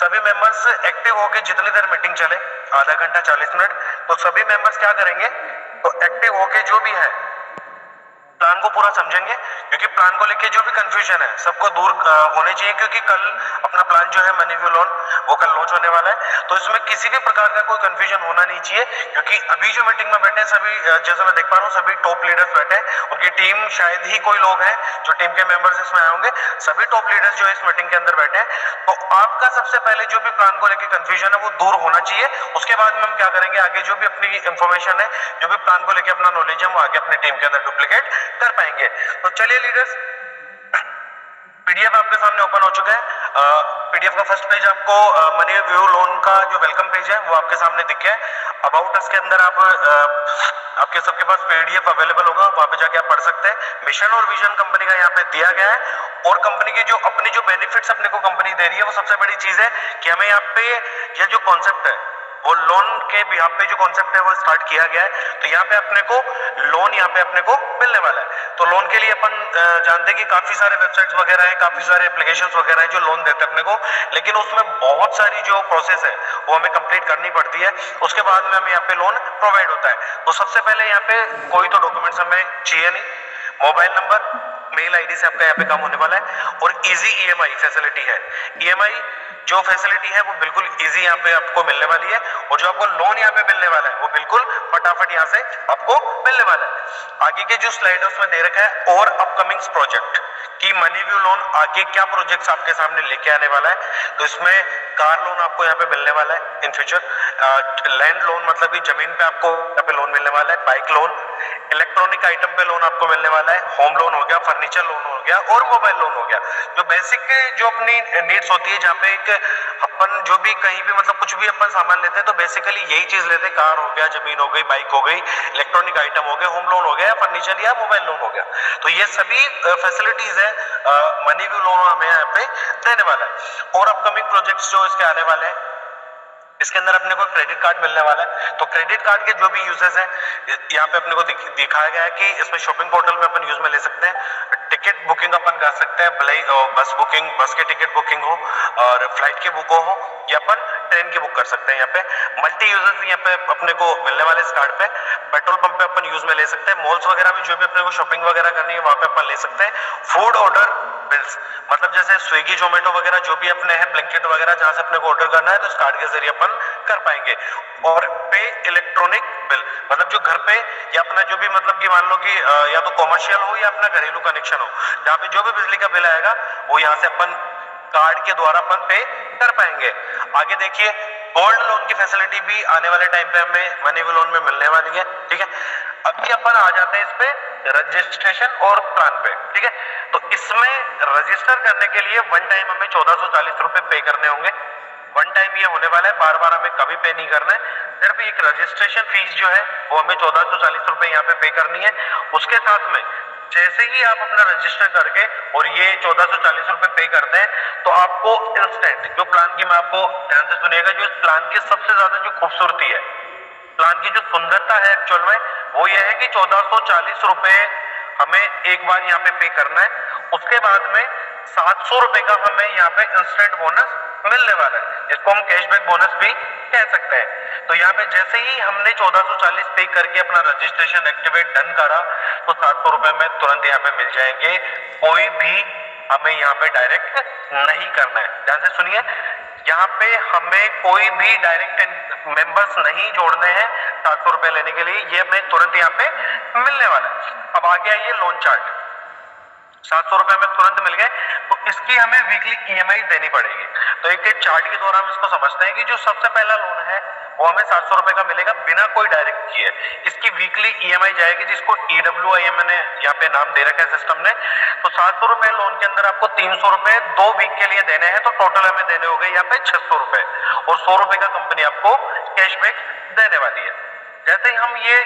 सभी members active होके जितनी देर मीटिंग चले, आधा घंटा 40 मिनट, तो सभी मेंबर्स क्या करेंगे, तो एक्टिव होके जो भी है प्लान को पूरा समझेंगे, क्योंकि प्लान को लेके जो भी कंफ्यूजन है सबको दूर होने चाहिए, क्योंकि कल अपना प्लान जो है मनी व्यू लोन वो कल लॉन्च होने वाला है। तो इसमें किसी भी प्रकार का कोई कंफ्यूजन होना नहीं चाहिए, क्योंकि अभी जो मीटिंग में बैठे हैं सभी, जैसे मैं देख पा रहा हूँ सभी टॉप लीडर्स बैठे हैं, उनकी टीम शायद ही कोई लोग हैं जो टीम के मेंबर्स इसमें आए होंगे, सभी टॉप लीडर्स जो है इस मीटिंग के अंदर बैठे हैं। तो आपका सबसे पहले जो भी प्लान को लेकर कंफ्यूजन है वो दूर होना चाहिए। उसके बाद में हम क्या करेंगे, आगे जो भी अपनी इंफॉर्मेशन है, जो भी प्लान को लेकर अपना नॉलेज है, वो आगे अपनी टीम के अंदर डुप्लीकेट कर पाएंगे। तो चलिए लीडर्स, पीडीएफ आपके सामने ओपन हो चुका है। पीडीएफ का फर्स्ट पेज आपको मनी व्यू लोन का जो वेलकम पेज है वो आपके सामने दिख गया है। अबाउट अस के अंदर आपके सबके पास पीडीएफ अवेलेबल होगा, वहां पे जाके आप पढ़ सकते हैं। मिशन और विजन कंपनी का यहाँ पे दिया गया है, और कंपनी की जो अपनी जो बेनिफिट्स अपने को कंपनी दे रही है, वो सबसे बड़ी चीज है कि हमें यहाँ पे ये जो कॉन्सेप्ट है वो लोन के भी यहाँ पे जो कॉन्सेप्ट है वो स्टार्ट किया गया है। तो यहाँ पे अपने को लोन यहाँ पे अपने को मिलने वाला है। तो लोन के लिए अपन जानते हैं कि काफी सारे वेबसाइट्स वगैरह हैं, काफी सारे एप्लीकेशंस वगैरह हैं जो लोन देते हैं अपने को, लेकिन उसमें बहुत सारी जो प्रोसेस है वो हमें कंप्लीट करनी पड़ती है। उसके बाद में हमें यहाँ पे लोन प्रोवाइड होता है। तो सबसे पहले यहाँ पे कोई तो डॉक्यूमेंट्स हमें चाहिए नहीं, मोबाइल नंबर, मेल आईडी से आपका यहाँ पे काम होने वाला है, और इजी ईएमआई फैसिलिटी है। ईएमआई जो फैसिलिटी है वो बिल्कुल इजी यहाँ पे आपको मिलने वाली है, और जो आपको लोन यहाँ पे मिलने वाला है वो बिल्कुल फटाफट यहाँ से आपको मिलने वाला है। आगे के जो स्लाइड उसमें दे रखा है और अपकमिंग प्रोजेक्ट कि मनी व्यू लोन आगे क्या प्रोजेक्ट्स आपके सामने लेके आने वाला है। तो इसमें कार लोन आपको यहाँ पे मिलने वाला है इन फ्यूचर, लैंड लोन मतलब कि जमीन पे आपको यहाँ पे लोन मिलने वाला है, बाइक लोन, इलेक्ट्रॉनिक आइटम पे लोन आपको मिलने वाला है, होम लोन हो गया, फर्नीचर लोन हो गया, और मोबाइल लोन हो गया। जो बेसिक जो अपनी नीड्स होती है, जहाँ पे एक अपन जो भी कहीं भी मतलब कुछ भी अपन सामान लेते हैं तो बेसिकली यही चीज लेते हैं, कार हो गया, जमीन हो गई, बाइक हो गई, इलेक्ट्रॉनिक आइटम हो गया, होम लोन हो गया, फर्नीचर या मोबाइल लोन हो गया। तो ये सभी फैसिलिटीज है मनी व्यू लोन हमें यहाँ पे देने वाला है। और अपकमिंग प्रोजेक्ट्स जो इसके आने वाले हैं, इसके अंदर अपने को क्रेडिट कार्ड मिलने वाला है। तो क्रेडिट कार्ड के जो भी यूजेस हैं यहाँ पे अपने को दिखाया गया है कि इसमें शॉपिंग पोर्टल में अपन यूज में ले सकते हैं, टिकट बुकिंग अपन कर सकते हैं, भले बस बुकिंग, बस के टिकट बुकिंग हो और फ्लाइट की बुक हो, या अपन ट्रेन की बुक कर सकते हैं। यहाँ पे मल्टी यूजर्स यहाँ पे अपने को मिलने वाले इस कार्ड पे। पेट्रोल पंप पे अपन यूज में ले सकते हैं, मॉल्स वगैरह में जो भी अपने को शॉपिंग वगैरह करनी है वहां पे अपन ले सकते हैं। फूड ऑर्डर बिल्स मतलब जैसे स्विगी, जोमेटो वगैरह जो भी अपने हैं, ब्लिंकिट वगैरह, जहां से अपने को ऑर्डर करना है तो इस कार्ड के जरिए अपन कर पाएंगे। और पे इलेक्ट्रॉनिक बिल मतलब जो घर पे या अपना जो भी मतलब कि मान लो कि या तो कॉमर्शियल हो या अपना घरेलू कनेक्शन हो, जहाँ पे जो भी बिजली का बिल आएगा वो यहाँ से अपन कार्ड के द्वारा अपन पे कर पाएंगे। आगे देखिए, गोल्ड लोन की फैसिलिटी भी आने वाले टाइम पे हमें मनी व्यू लोन में मिलने वाली है। ठीक है, अभी अपन आ जाते हैं इस पे रजिस्ट्रेशन और प्लान पे। ठीक है, तो इसमें रजिस्टर करने के लिए वन टाइम हमें 1440 रुपए पे करने होंगे। वन टाइम ये होने वाला है, बार बार हमें कभी पे नहीं करना है। सिर्फ एक रजिस्ट्रेशन फीस जो है वो हमें 1440 रुपए यहाँ पे करनी है। उसके साथ में जैसे ही आप अपना रजिस्टर करके और ये 1440 रुपए पे करते हैं तो आपको इंस्टेंट जो प्लान की, मैं आपको ध्यान से सुनिएगा, जो इस प्लान की सबसे ज्यादा जो खूबसूरती है, प्लान की जो सुंदरता है एक्चुअल में, वो ये है कि 1440 रुपए हमें एक बार यहाँ पे करना है। उसके बाद में 700 रुपए का हमें यहाँ पे इंस्टेंट बोनस मिलने वाला है, जिसको हम कैशबैक बोनस भी कह सकते हैं। तो यहाँ पे जैसे ही हमने 1440 पे करके अपना रजिस्ट्रेशन एक्टिवेट डन करा तो 700 रुपए में तुरंत यहाँ पे मिल जाएंगे। कोई भी हमें यहाँ पे डायरेक्ट नहीं करना है, ध्यान से सुनिए, यहाँ पे हमें कोई भी डायरेक्ट मेंबर्स नहीं जोड़ने हैं 700 रुपए लेने के लिए, ये हमें तुरंत यहाँ पे मिलने वाला है। अब आगे आइए लोन चार्ट, 700 रुपए में तुरंत मिल गए, तो इसकी हमें वीकली ईएमआई देनी पड़ेगी। तो एक चार्ट के द्वारा हम इसको समझते हैं कि जो सबसे पहला लोन है वो हमें 700 रुपए का मिलेगा बिना कोई डायरेक्ट किए। इसकी वीकली ईएमआई जाएगी, जिसको ईडब्ल्यूआई मैंने यहाँ पे नाम दे रखा है सिस्टम ने। तो 700 रुपए लोन के अंदर आपको 300 रुपए 2 वीक के लिए देने हैं, तो टोटल हमें देने हो गए यहाँ पे 600 रुपए, और 100 रुपए का कंपनी आपको कैशबैक देने वाली है। जैसे ही हम ये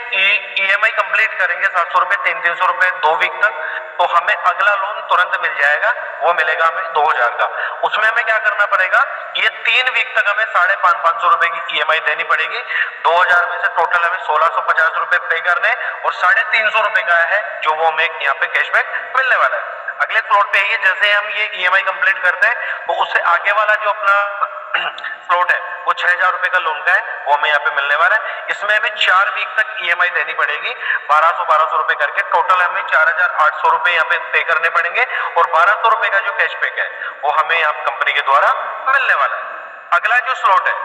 ईएमआई कंप्लीट करेंगे 700 रुपए 300 रुपए 2 वीक तक, तो हमें अगला लोन तुरंत मिल जाएगा, वो मिलेगा हमें 2000 का। उसमें हमें क्या करना पड़ेगा, ये 3 वीक तक हमें 550 रुपए की ईएमआई देनी पड़ेगी। 2000 में से टोटल हमें 1650 रुपए पे करने, और 350 रुपए का है जो वो हमें यहाँ पे कैशबैक मिलने वाला है। अगले स्लॉट पे आइए, जैसे हम ये ईएमआई कंप्लीट करते हैं तो उससे आगे वाला जो अपना स्लॉट है वो 6,000 रुपए का लोन का है, वो हमें यहाँ पे मिलने वाला है। इसमें हमें 4 वीक तक ईएमआई देनी पड़ेगी, 1200 रुपए करके। टोटल हमें 4,800 रुपए यहाँ पे पे करने पड़ेंगे और 1200 रुपए का जो कैशबैक है वो हमें यहाँ कंपनी के द्वारा मिलने वाला है। अगला जो स्लॉट है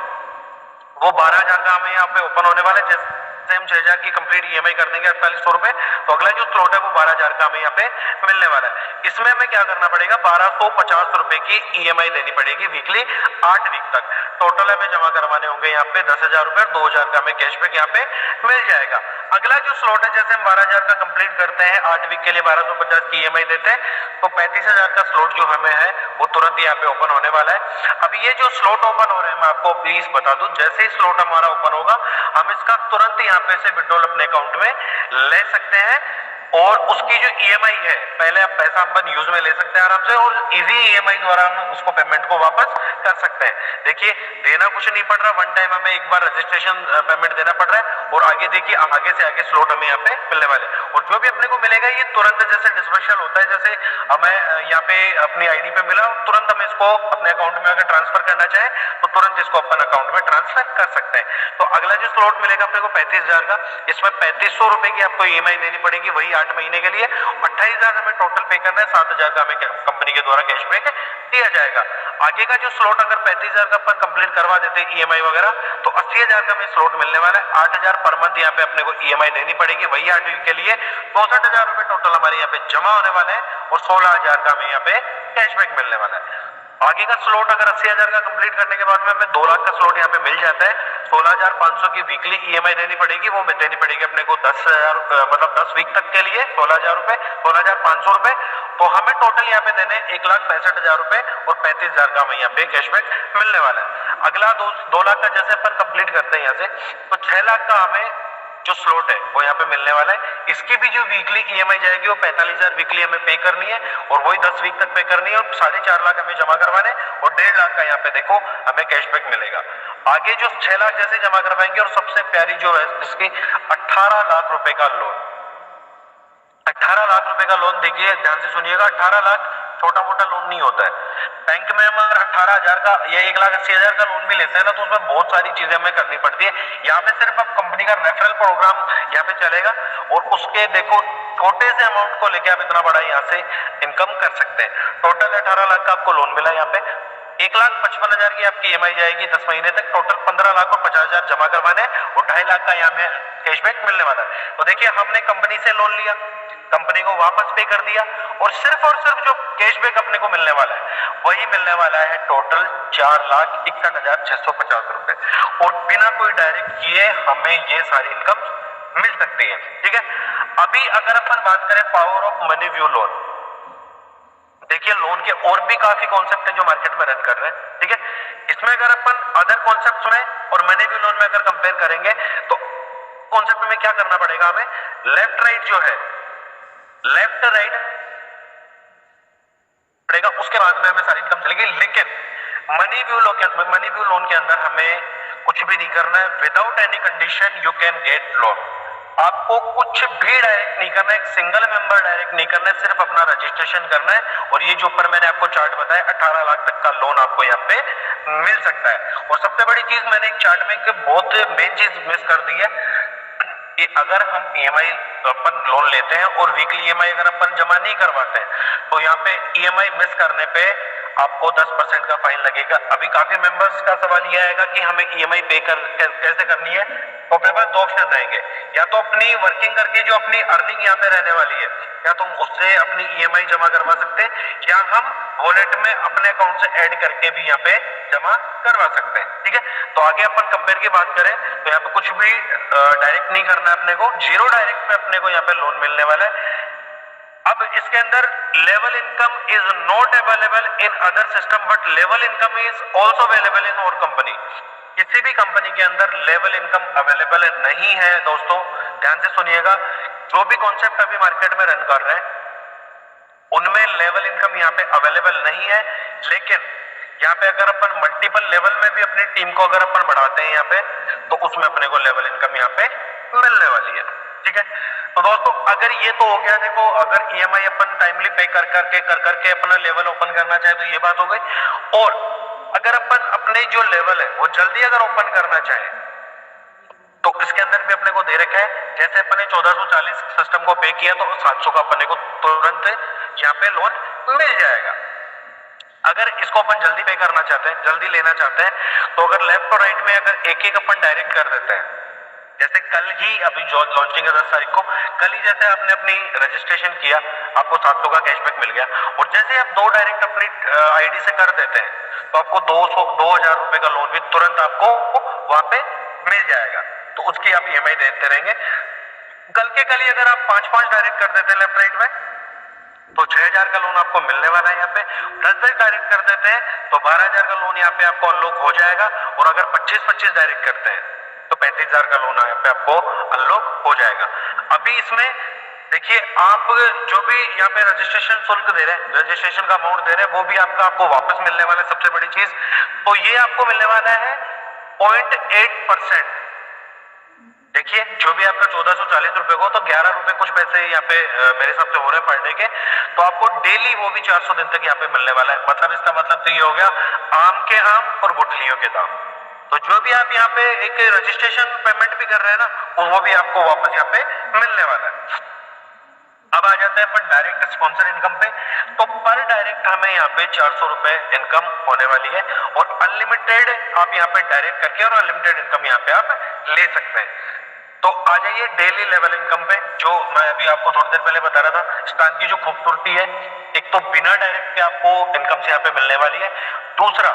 वो 12,000 का हमें यहाँ पे ओपन होने वाला है। जैसे हम 6,000 की कंप्लीट ईएमआई कर देंगे 4800 रुपए, तो अगला जो स्लॉट है वो 12,000 का हमें यहाँ पे मिलने वाला है। इसमें हमें क्या करना पड़ेगा, 1250 रुपए की ईएमआई देनी पड़ेगी वीकली 8 वीक तक। टोटल हमें जमा करवाने होंगे यहाँ पे 10,000 रुपए और 2,000 का हमें कैशबैक यहाँ पे मिल जाएगा। अगला जो स्लॉट है, जैसे हम 12,000 का कंप्लीट करते हैं, 8 वीक के लिए 1250 की ईएमआई देते हैं, तो 35,000 का स्लॉट जो हमें है वो तुरंत यहाँ पे ओपन होने वाला है। अभी ये जो स्लॉट ओपन हो रहे हैं मैं आपको प्लीज बता दूं, जैसे ही स्लॉट हमारा ओपन होगा हम इसका तुरंत यहाँ पे से विड्रॉल अपने अकाउंट में ले सकते हैं और उसकी जो ईएमआई है, पहले आप पैसा अपन यूज में ले सकते हैं आराम से और इजी ईएमआई द्वारा हम उसको पेमेंट को वापस कर सकते हैं। देखिए देना कुछ नहीं पड़ रहा, वन टाइम हमें एक बार रजिस्ट्रेशन पेमेंट देना पड़ रहा है और आगे देखिए आगे से आगे स्लॉट हमें यहाँ पे मिलने वाले और जो भी अपने को मिलेगा ये तुरंत जैसे डिस्पर्सल होता है, जैसे हमें यहाँ पे अपनी आईडी पे मिला तुरंत हम इसको अपने अकाउंट में अगर ट्रांसफर करना चाहे तो तुरंत इसको अपन अकाउंट में ट्रांसफर कर सकते हैं। तो अगला जो स्लॉट मिलेगा अपने को 35,000 का, इसमें 3500 रुपए की आपको ईएमआई देनी पड़ेगी वही 8 महीने के लिए। 28,000 हमें टोटल पे करना है, 7,000 का हमें कंपनी के द्वारा कैशबैक दिया जाएगा। आगे का जो स्लॉट अगर 35,000 का अपन कंप्लीट करवा देते हैं ईएमआई वगैरह तो 80,000 का हमें स्लॉट मिलने वाला है। 8,000 पर मंथ यहाँ पे अपने को ईएमआई देनी पड़ेगी वही 8 वीक के लिए। 64,000 रुपए टोटल हमारे यहाँ पे जमा होने वाले हैं और 16,000 का हमें यहाँ पे कैशबैक मिलने वाला है। आगे का स्लॉट अगर 80,000 का कंप्लीट करने के बाद में हमें 2 लाख का स्लॉट यहाँ पे मिल जाता है। 16,500 की वीकली ईएमआई देनी पड़ेगी, वो देनी पड़ेगी अपने को 10,000 मतलब 10 वीक तक के लिए 16,000 रुपए, 16,500 रुपए। तो हमें टोटल यहाँ पे देने 1,65,000 रुपए और 35,000 का हमें यहाँ पे कैशबैक मिलने वाला है। अगला 2 लाख का जैसे अपन कंप्लीट करते हैं यहाँ से तो 6 लाख का हमें जो स्लॉट है वो यहाँ पे मिलने वाला है। इसकी भी जो वीकली ईएमआई जाएगी वो 45,000 वीकली हमें पे करनी है और वही 10 वीक तक पे करनी है और 4.5 लाख हमें जमा करवाने और 1.5 लाख का यहाँ पे देखो हमें कैशबैक मिलेगा। आगे जो 6 लाख जैसे जमा करवाएंगे और सबसे प्यारी जो है इसकी 18 लाख रुपए का लोन, 18 लाख रुपए का लोन देखिए ध्यान से सुनिएगा। 18 लाख छोटा मोटा लोन नहीं होता है। बैंक में हम अगर 18,000 का या 1,80,000 का लोन भी लेते हैं ना तो उसमें बहुत सारी चीजें हमें करनी पड़ती है। यहाँ पे सिर्फ अब कंपनी का रेफरल प्रोग्राम यहाँ पे चलेगा और उसके देखो छोटे से अमाउंट को लेके आप इतना बड़ा यहाँ से इनकम कर सकते हैं। टोटल 18 लाख का आपको लोन मिला यहाँ पे। 1,55,000 की आपकी ईएमआई जाएगी 10 महीने तक। टोटल 15 लाख और 50,000 जमा करवाने और 2.5 लाख का यहाँ में कैशबैक मिलने वाला है। तो देखिए हमने कंपनी से लोन लिया, कंपनी को वापस पे कर दिया और सिर्फ जो कैशबैक अपने को मिलने वाला है वही मिलने वाला है टोटल 4,61,650 रुपए और बिना कोई डायरेक्ट किए हमें ये सारी इनकम मिल सकती है। ठीक है, अभी अगर अपन बात करें power of money view loan, देखिए लोन के और भी काफी कॉन्सेप्ट हैं जो मार्केट में रन कर रहे हैं। ठीक है, इसमें अगर अपन अदर कॉन्सेप्ट में और मनी व्यू लोन में अगर कंपेयर करेंगे तो कॉन्सेप्ट में क्या करना पड़ेगा हमें, लेफ्ट राइट जो है लेफ्ट राइट पड़ेगा, उसके बाद में हमें सारी इनकम चलेगी। लेकिन मनी व्यू लोन के अंदर हमें कुछ भी नहीं करना है। Without any condition you can get loan. आपको कुछ भी डायरेक्ट नहीं करना है, एक सिंगल मेंबर डायरेक्ट नहीं करना है, सिर्फ अपना रजिस्ट्रेशन करना है और ये जो ऊपर मैंने आपको चार्ट बताया 18 लाख तक का लोन आपको यहाँ पे मिल सकता है। और सबसे बड़ी चीज मैंने एक चार्ट में एक बहुत मेन चीज मिस कर दी है कि अगर हम ईएमआई अपन लोन लेते हैं और वीकली ईएमआई अगर अपन जमा नहीं करवाते हैं तो यहाँ पे ईएमआई मिस करने पे आपको 10% का फाइन लगेगा। अभी काफी मेंबर्स का सवाल यह आएगा कि हमें ईएमआई पे कैसे करनी है, तो अपने पास 2 ऑप्शन रहेंगे, या तो अपनी वर्किंग करके जो अपनी अर्निंग यहाँ पे रहने वाली है या तो उससे अपनी ईएमआई जमा करवा सकते हैं या हम वॉलेट में अपने अकाउंट से ऐड करके भी यहाँ पे जमा करवा सकते हैं। ठीक है, तो आगे अपन कंपेयर की बात करें तो यहाँ पे कुछ भी डायरेक्ट नहीं करना है अपने को, जीरो डायरेक्ट पे अपने को यहाँ पे लोन मिलने वाला है। अब इसके अंदर level income is not available in other system but level income is also available in और कंपनी। किसी भी कंपनी के अंदर लेवल इनकम अवेलेबल नहीं है दोस्तों, ध्यान से सुनिएगा। जो भी कॉन्सेप्ट अभी मार्केट में रन कर रहे हैं उनमें लेवल इनकम यहाँ पे अवेलेबल नहीं है। लेकिन यहाँ पे अगर अपन मल्टीपल लेवल में भी अपनी टीम को अगर अपन बढ़ाते हैं यहाँ पे तो उसमें अपने को लेवल इनकम यहाँ पे मिलने वाली है। ठीक है। तो दोस्तों अगर ये तो हो गया, देखो अगर ईएमआई अपन टाइमली पे कर करके अपना लेवल ओपन करना चाहे तो ये बात हो गई। और अगर अपन अपने जो लेवल है वो जल्दी अगर ओपन करना चाहे तो इसके अंदर भी अपने को दे रखा है, जैसे अपन ने 1440 सिस्टम को पे किया तो 700 का अपने को तुरंत यहाँ पे लोन मिल जाएगा। अगर इसको अपन जल्दी पे करना चाहते हैं, जल्दी लेना चाहते हैं, तो अगर लेफ्ट और राइट में अगर एक एक अपन डायरेक्ट कर देते हैं, जैसे कल ही अभी जो लॉन्चिंग है 10 तारीख को, कल ही जैसे आपने अपनी रजिस्ट्रेशन किया आपको 700 का कैशबैक मिल गया, और जैसे आप दो डायरेक्ट अपनी आईडी से कर देते हैं तो आपको 2000 रुपए का लोन भी तुरंत आपको वहां पे मिल जाएगा। तो उसकी आप ईएमआई देते रहेंगे। कल के कल ही अगर आप 5 डायरेक्ट कर देते हैं लेफ्ट राइट में तो 6000 का लोन आपको मिलने वाला है। यहाँ पे 10 डायरेक्ट कर देते हैं तो 12000 का लोन यहाँ पे आपको अनलॉक हो जाएगा, और अगर 25 डायरेक्ट करते हैं तो 35000 का लोन यहाँ पे आपको अनलॉक हो जाएगा। अभी इसमें देखिए आप जो भी यहाँ पे रजिस्ट्रेशन शुल्क दे रहे हैं, रजिस्ट्रेशन का अमाउंट दे रहे हैं, वो भी आपको वापस मिलने वाला है। सबसे बड़ी चीज तो ये आपको मिलने वाला है 0.8%। देखिए जो भी आपका 1440 रुपए को, तो 11 रुपए कुछ पैसे यहाँ पे मेरे हिसाब से हो रहे हैं पर डे के, तो आपको डेली वो भी 400 दिन तक यहाँ पे मिलने वाला है। मतलब इसका मतलब तो ये हो गया आम के आम और गुठलियों के दाम। तो जो भी आप यहाँ पे एक रजिस्ट्रेशन पेमेंट भी कर रहे हैं ना, वो भी आपको वापस यहाँ पे मिलने वाला है। अब आ जाते हैं अपन डायरेक्ट स्पॉन्सर इनकम पे। तो पर डायरेक्ट हमें यहाँ पे 400 रुपए इनकम होने वाली है, और अनलिमिटेड आप यहाँ पे डायरेक्ट करके और अनलिमिटेड इनकम यहाँ पे आप ले सकते हैं। तो आ जाइए डेली लेवल इनकम पे, जो मैं अभी आपको थोड़ी देर पहले बता रहा था। स्टान की जो खूबसूरती है, एक तो बिना डायरेक्ट के आपको इनकम से यहाँ पे मिलने वाली है, दूसरा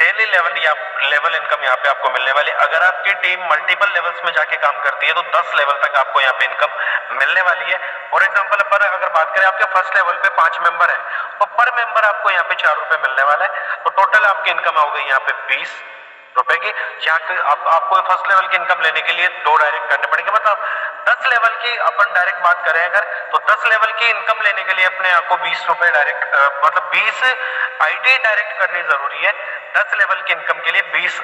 डेली लेवल इनकम यहाँ पे आपको मिलने वाली है। अगर आपकी टीम मल्टीपल लेवल्स में जाके काम करती है तो 10 लेवल तक आपको यहाँ पे इनकम मिलने वाली है। फॉर एग्जांपल पर अगर बात करें आपके फर्स्ट लेवल पे 5 मेंबर हैं तो पर मेंबर आपको यहाँ पे 4 रुपए मिलने वाला है। तो टोटल आपकी इनकम हो गई यहाँ पे 20 रुपए की। यहाँ आपको फर्स्ट लेवल की इनकम लेने के लिए 2 डायरेक्ट करने पड़ेंगे। मतलब 10 लेवल की अपन डायरेक्ट बात करें अगर, तो 10 लेवल की इनकम लेने के लिए अपने आपको 20 रुपए डायरेक्ट मतलब 20 आईडी डायरेक्ट करनी जरूरी है। 10 लेवल की इनकम के लिए 20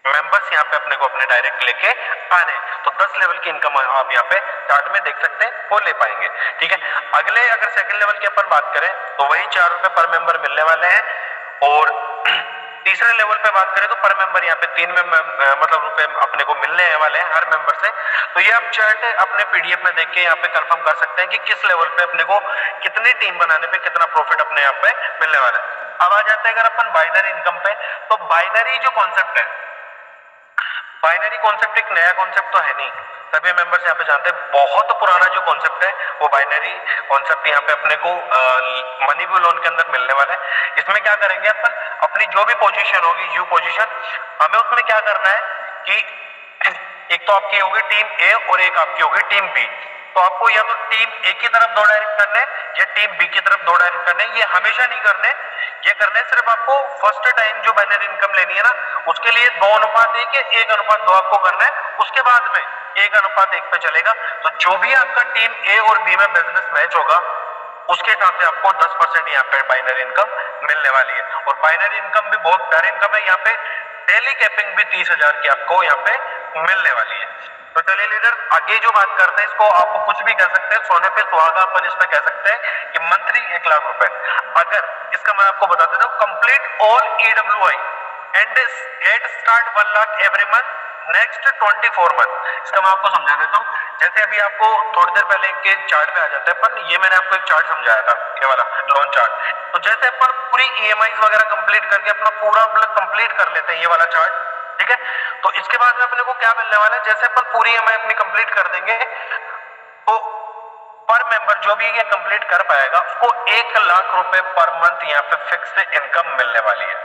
मेंबर्स यहाँ पे अपने को अपने डायरेक्ट लेके आने, तो 10 लेवल की इनकम आप यहाँ पे चार्ट में देख सकते हैं, वो ले पाएंगे। ठीक है। अगले अगर सेकंड लेवल की अपन बात करें तो वही 4 रुपए पर मेंबर मिलने वाले हैं, और तीसरे लेवल पे बात करें तो पर मेंबर यहाँ पे 3 मतलब रुपए अपने को मिलने वाले हैं हर मेंबर से। तो ये आप चार्ट अपने पीडीएफ में देख के यहाँ पे कंफर्म कर सकते हैं कि किस लेवल पे अपने को कितनी टीम बनाने पे कितना प्रॉफिट अपने यहाँ पे मिलने वाला है। अब आ जाते हैं अगर अपन बाइनरी इनकम पे, तो बाइनरी जो कॉन्सेप्ट है, बाइनरी कॉन्सेप्ट एक नया कॉन्सेप्ट तो है नहीं, सभी मेंबर्स यहाँ पे जानते हैं। बहुत पुराना जो कॉन्सेप्ट है वो बाइनरी कॉन्सेप्ट यहाँ पे अपने को मनी व्यू लोन के अंदर मिलने वाला है। इसमें क्या करेंगे अपन, अपनी जो भी पोजीशन होगी यू पोजीशन, हमें उसमें क्या करना है कि एक तो आपकी होगी टीम ए और एक आपकी होगी टीम बी। तो आपको या तो टीम ए की तरफ 2 डायरेक्ट करने या टीम बी की तरफ 2 डायरेक्ट करने, ये हमेशा नहीं करने। ये करने सिर्फ आपको फर्स्ट टाइम जो बाइनरी इनकम लेनी है ना, उसके लिए 2:1 या 1:2 आपको करना है। उसके बाद में 1:1 पे चलेगा। तो जो भी आपका टीम ए और बी में बिजनेस मैच होगा उसके हिसाब से आपको 10% यहाँ पे बाइनरी इनकम मिलने वाली है। और बाइनरी इनकम भी बहुत प्यारी इनकम है। यहाँ पे डेली कैपिंग भी 30,000 की आपको यहाँ पे मिलने वाली है। तो चलिए लीडर आगे जो बात करते हैं, इसको आप कुछ भी कह सकते हैं, सोने पे सुहागा अपन इसमें कह सकते हैं कि मंथली 1 लाख रुपए। अगर इसका मैं आपको बता देता हूँ, complete all EWI and get start 1 lakh every month next 24 month. इसका मैं आपको समझा देता हूँ। जैसे अभी आपको थोड़ी देर पहले के चार्ट पे आ जाते हैं अपन, ये मैंने आपको एक चार्ट समझाया था, ये वाला लोन चार्ट। तो जैसे अपन पूरी EMIs वगैरह कंप्लीट करके अपना पूरा कंप्लीट कर लेते हैं ये वाला चार्ट, ठीक है, तो इसके बाद में अपने को क्या मिलने वाला है, जैसे अपन पूरी EMI अपनी कंप्लीट कर देंगे तो पर मेंबर जो भी ये कंप्लीट कर पाएगा उसको 1 लाख रुपए पर मंथ यहाँ पे फिक्स इनकम मिलने वाली है।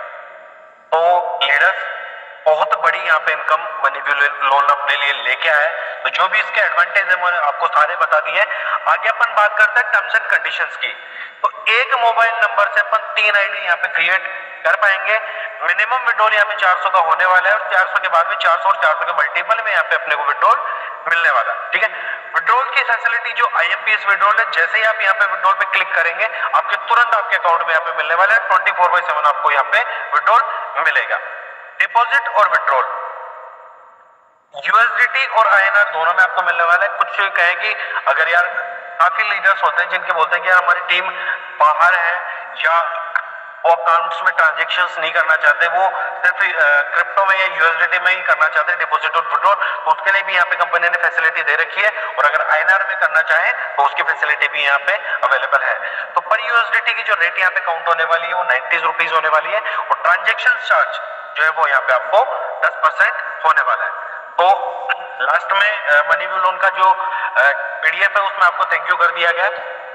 तो लीडर्स बहुत बड़ी यहाँ पे इनकम मनी व्यू लोन अपने लिए लेके आए। तो जो भी इसके एडवांटेज है मैंने आपको सारे बता दिए। आगे अपन बात करते हैं टर्म्स एंड कंडीशंस की। तो एक मोबाइल नंबर से अपन 3 आईडी यहाँ पे क्रिएट कर पाएंगे। मिनिमम विड्रॉल यहाँ पे 400 का होने वाला है, और 400 के बाद में 400 और 400 के मल्टीपल में यहाँ पे अपने को विड्रॉल मिलने वाला है। ठीक है। विड्रॉल की फैसिलिटी जो IMPS विड्रॉल है, जैसे ही आप यहाँ पे विड्रॉल पे क्लिक करेंगे आपके तुरंत आपके अकाउंट में यहाँ पे मिलने वाला है। 24/7 आपको यहाँ पे विड्रॉल मिलेगा। डिपॉजिट और विड्रॉल, यूएसडीटी और आईएनआर दोनों में आपको मिलने वाला है। कुछ कहे कि अगर यार काफी लीडर्स होते हैं जिनके बोलते हैं कि यार हमारी टीम बाहर है या वो अकाउंट्स में ट्रांजेक्शंस नहीं करना चाहते, वो सिर्फ क्रिप्टो में या यूएसडीटी में ही करना चाहते हैं डिपॉजिट और विड्रॉल, तो उसके लिए भी यहाँ पे कंपनी ने फैसिलिटी दे रखी है। और अगर आईएनआर में करना चाहे तो उसकी फैसिलिटी भी यहाँ पे अवेलेबल है। तो पर यूएसडीटी की जो रेट यहाँ पे काउंट होने वाली है वो 90 रुपीज होने वाली है, और ट्रांजेक्शन चार्ज जो है वो यहाँ पे आपको 10% होने वाला है। तो लास्ट में मनी व्यू लोन का जो पीडीएफ है उसमें आपको थैंक यू कर दिया गया है।